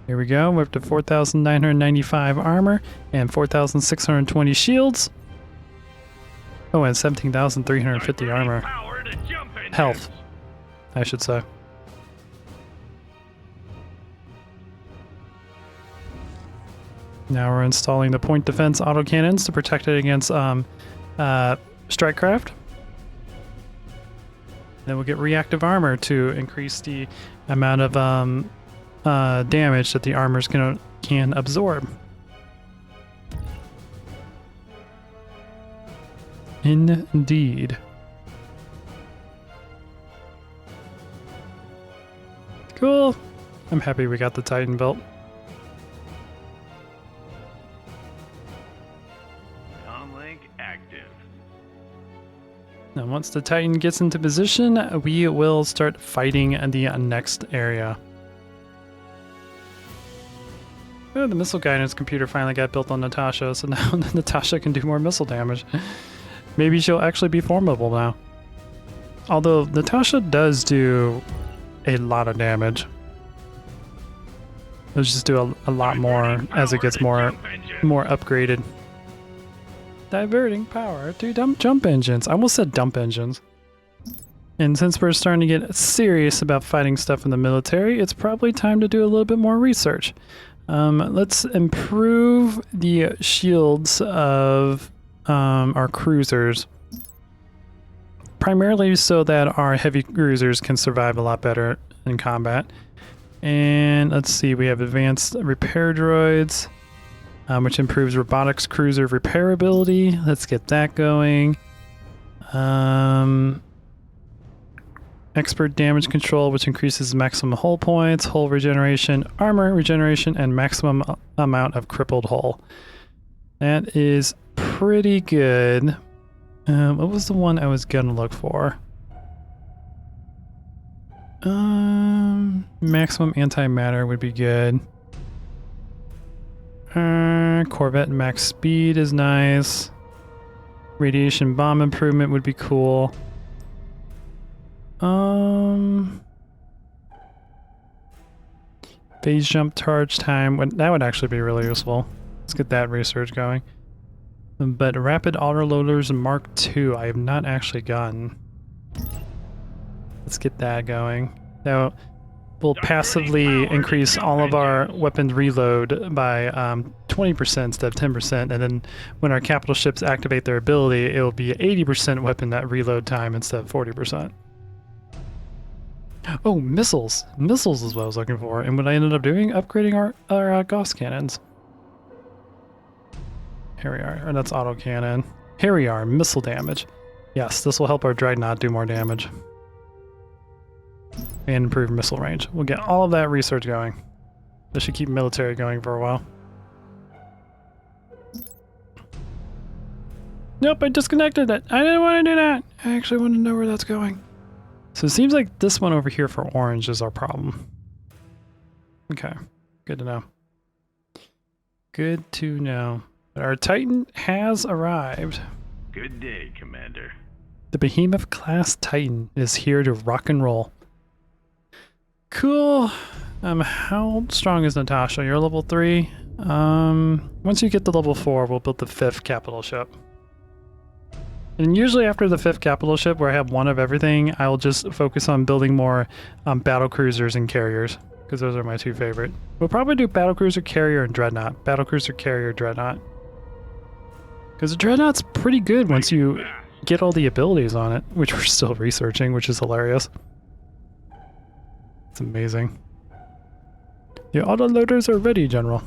Here we go. We're up to 4,995 armor and 4,620 shields. Oh, and 17,350 armor. Health, I should say. Now we're installing the point defense autocannons to protect it against strike craft. Then we'll get reactive armor to increase the amount of damage that the armors can absorb. Indeed. Cool. I'm happy we got the Titan built. Comlink active. Now once the Titan gets into position, we will start fighting the next area. Oh, the missile guidance computer finally got built on Natasha, so now Natasha can do more missile damage. Maybe she'll actually be formidable now. Although Natasha does do a lot of damage. It'll just do a lot more as it gets more upgraded. Diverting power to jump engines. I almost said dump engines. And since we're starting to get serious about fighting stuff in the military, it's probably time to do a little bit more research. Let's improve the shields of our cruisers. Primarily so that our heavy cruisers can survive a lot better in combat. And let's see, we have advanced repair droids, which improves robotics cruiser repairability. Let's get that going. Expert damage control, which increases maximum hull points, hull regeneration, armor regeneration, and maximum amount of crippled hull. That is pretty good. What was the one I was gonna look for? Maximum antimatter would be good. Corvette max speed is nice. Radiation bomb improvement would be cool. Phase jump charge time, that would actually be really useful. Let's get that research going. But rapid autoloaders Mark II, I have not actually gotten. Let's get that going. Now, we'll passively increase all of our weapons reload by 20% instead of 10%, and then when our capital ships activate their ability, it will be 80% weapon net reload time instead of 40%. Oh, missiles! Missiles is what I was looking for, and what I ended up doing, upgrading our Gauss cannons. Here we are, or that's autocannon. Here we are, missile damage. Yes, this will help our Dreadnought do more damage. And improve missile range. We'll get all of that research going. This should keep military going for a while. Nope, I disconnected it. I didn't want to do that. I actually want to know where that's going. So it seems like this one over here for orange is our problem. Okay, good to know. Good to know. Our Titan has arrived. Good day, Commander. The Behemoth class Titan is here to rock and roll. Cool. How strong is Natasha? You're level 3. Once you get to level 4, we'll build the 5th capital ship. And usually after the 5th capital ship, where I have one of everything, I'll just focus on building more battle cruisers and carriers, because those are my 2 favorite. We'll probably do battle cruiser, carrier, and dreadnought. Battle cruiser, carrier, dreadnought. Because the dreadnought's pretty good once you get all the abilities on it, which we're still researching, which is hilarious. It's amazing. The autoloaders are ready, General.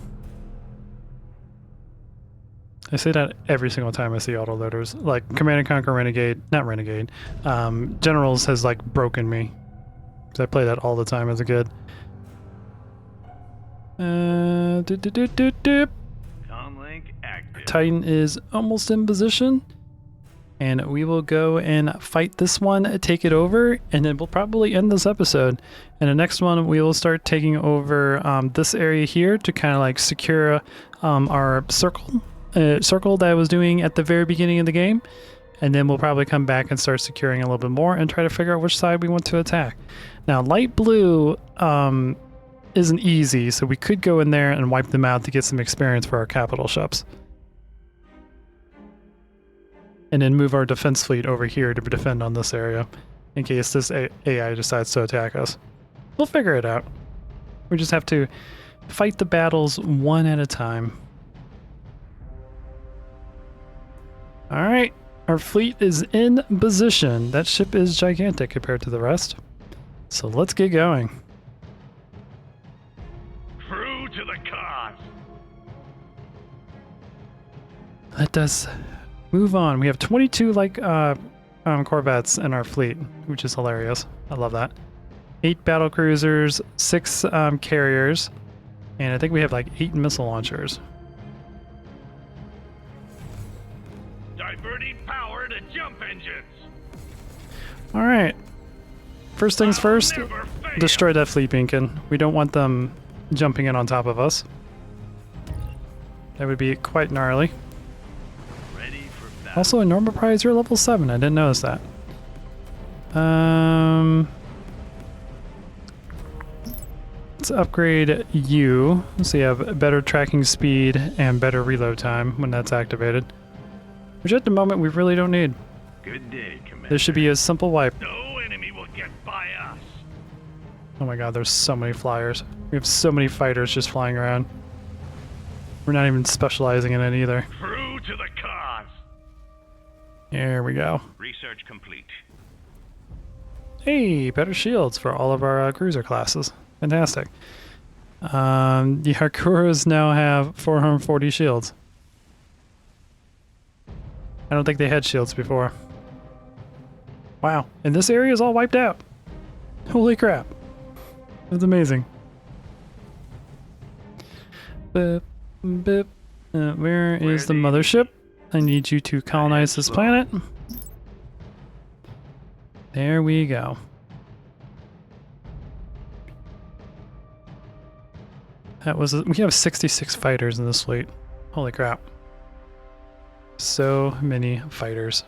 I say that every single time I see autoloaders. Like, Command & Conquer Renegade, not Renegade, Generals has, like, broken me. Because I play that all the time as a kid. Comlink active. Titan is almost in position. And we will go and fight this one, take it over, and then we'll probably end this episode. And the next one, we will start taking over this area here to kind of like secure our circle that I was doing at the very beginning of the game. And then we'll probably come back and start securing a little bit more and try to figure out which side we want to attack. Now, light blue isn't easy, so we could go in there and wipe them out to get some experience for our capital ships. And then move our defense fleet over here to defend on this area in case this AI decides to attack us. We'll figure it out. We just have to fight the battles one at a time. Alright, our fleet is in position. That ship is gigantic compared to the rest. So let's get going. True to the cause. Let us move on. We have 22 Corvettes in our fleet, which is hilarious. I love that. 8 battle cruisers, 6 carriers, and I think we have like 8 missile launchers. Diverting power to jump engines. All right. First things first, Never fail. destroy that fleet beacon. We don't want them jumping in on top of us. That would be quite gnarly. Ready for battle. Also, in normal prize, you're level 7. I didn't notice that. Let's upgrade you so you have better tracking speed and better reload time when that's activated. Which at the moment we really don't need. Good day, Commander. This should be a simple wipe. No enemy will get by us. Oh my god, there's so many flyers. We have so many fighters just flying around. We're not even specializing in it either. True to the cause. Here we go. Research complete. Hey, better shields for all of our cruiser classes. Fantastic. The Hakuras now have 440 shields. I don't think they had shields before. Wow, and this area is all wiped out. Holy crap. That's amazing. Where is the mothership? I need you to colonize this planet. There we go. We have 66 fighters in this fleet. Holy crap. So many fighters.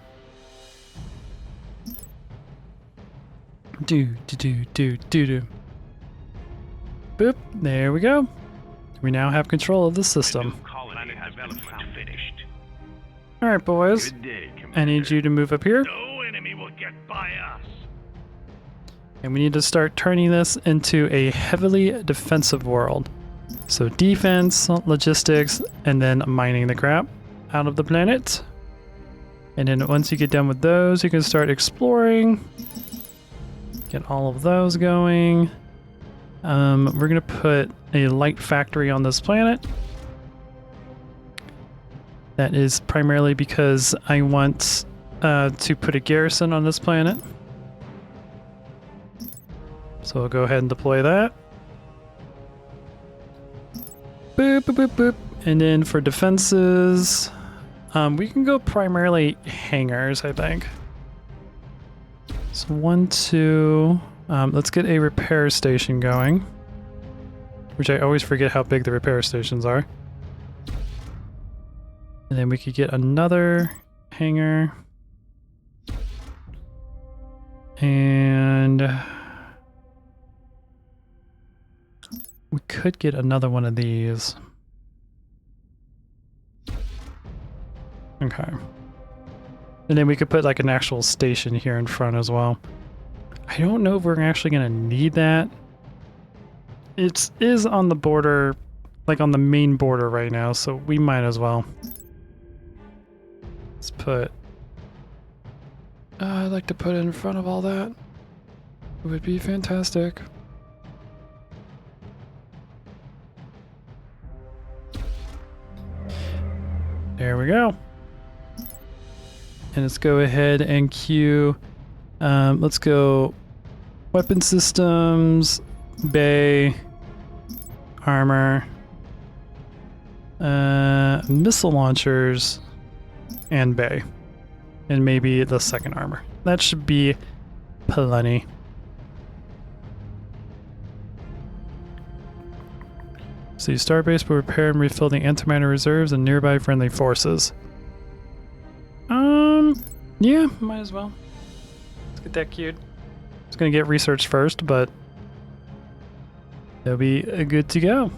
Do do do do do do. Boop. There we go. We now have control of the system. Colony has development finished. All right, boys. Good day, I Commander. need you to move up here, No enemy will get by us. and we need to start turning this into a heavily defensive world. So defense, logistics, and then mining the crap out of the planet. And then once you get done with those, you can start exploring. Get all of those going. We're gonna put a light factory on this planet. That is primarily because I want to put a garrison on this planet. So I'll go ahead and deploy that. Boop, boop, boop, boop. And then for defenses, we can go primarily hangars, I think. So 1, 2. Let's get a repair station going, which I always forget how big the repair stations are. And then we could get another hangar. And we could get another one of these. Okay. And then we could put like an actual station here in front as well. I don't know if we're actually going to need that. It is on the border, like on the main border right now, so we might as well. Let's put... I'd like to put it in front of all that. It would be fantastic. There we go. And let's go ahead and queue. Let's go weapon systems, bay, armor, missile launchers, and bay. And maybe the second armor. That should be plenty. See, Starbase will repair and refill the antimatter reserves and nearby friendly forces. Yeah, might as well. Let's get that queued. It's gonna get researched first, but they'll be good to go.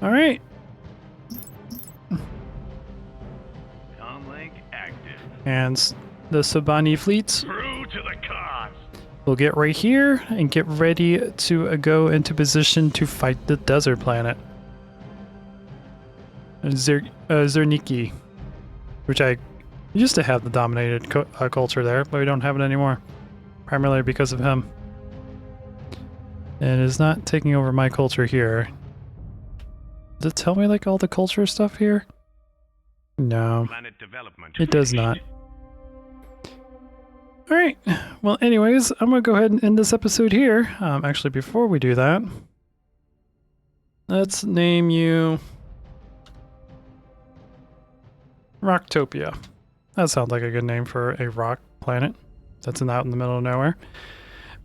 All right. Comlink active. And the Sobani fleets Through to the cause. will get right here and get ready to go into position to fight the desert planet. Zerniki, which I used to have the dominated culture there, but we don't have it anymore, primarily because of him. And it is not taking over my culture here. Does it tell me like all the culture stuff here? No, Planet development it does finished. not. All right. Well, anyways, I'm gonna go ahead and end this episode here. Actually, before we do that, let's name you Rocktopia. That sounds like a good name for a rock planet that's out in the middle of nowhere.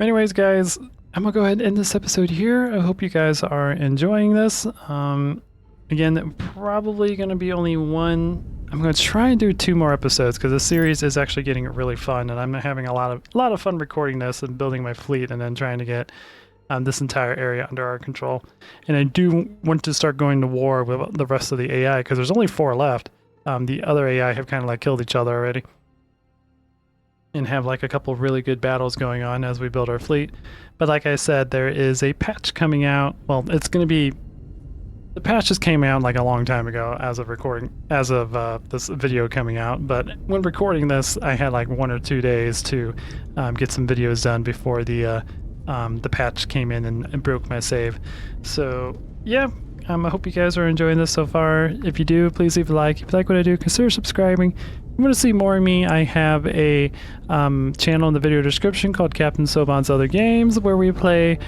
Anyways, guys, I'm gonna go ahead and end this episode here. I hope you guys are enjoying this. Again, probably gonna be only one. I'm gonna try and do 2 more episodes because the series is actually getting really fun, and I'm having a lot of fun recording this and building my fleet, and then trying to get this entire area under our control. And I do want to start going to war with the rest of the AI because there's only 4 left. The other AI have kind of like killed each other already, and have like a couple really good battles going on as we build our fleet. But like I said, there is a patch coming out. Well, it's going to be. The patch just came out like a long time ago as of this video coming out, but when recording this I had like 1 or 2 days to get some videos done before the patch came in and broke my save. So yeah, I hope you guys are enjoying this so far. If you do, please leave a like. If you like what I do, consider subscribing. If you want to see more of me, I have a channel in the video description called Captain Soban's Other Games, where we play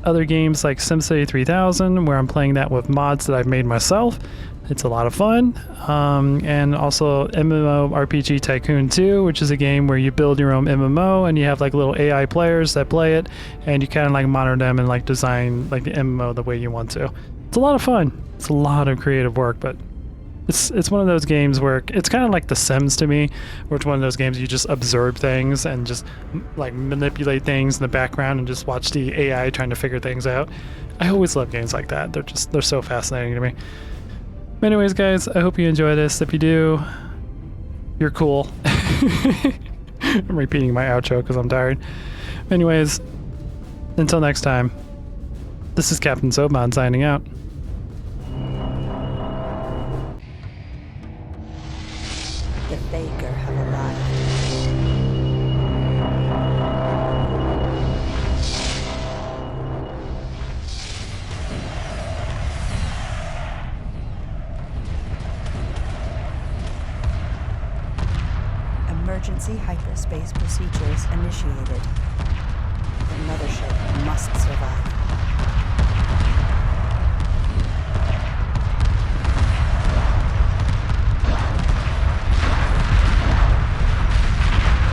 other games like SimCity 3000, where I'm playing that with mods that I've made myself. It's a lot of fun. And also MMORPG Tycoon 2, which is a game where you build your own MMO and you have like little AI players that play it, and you kind of like monitor them and like design like the MMO the way you want to. It's a lot of fun. It's a lot of creative work, but It's one of those games where it's kind of like The Sims to me, where it's one of those games you just observe things and just like manipulate things in the background and just watch the AI trying to figure things out. I always love games like that. They're so fascinating to me. Anyways, guys, I hope you enjoy this. If you do, you're cool. I'm repeating my outro because I'm tired. Anyways, until next time, this is Captain Soban signing out. The Baker have arrived. Emergency hyperspace procedures initiated. The mothership must survive.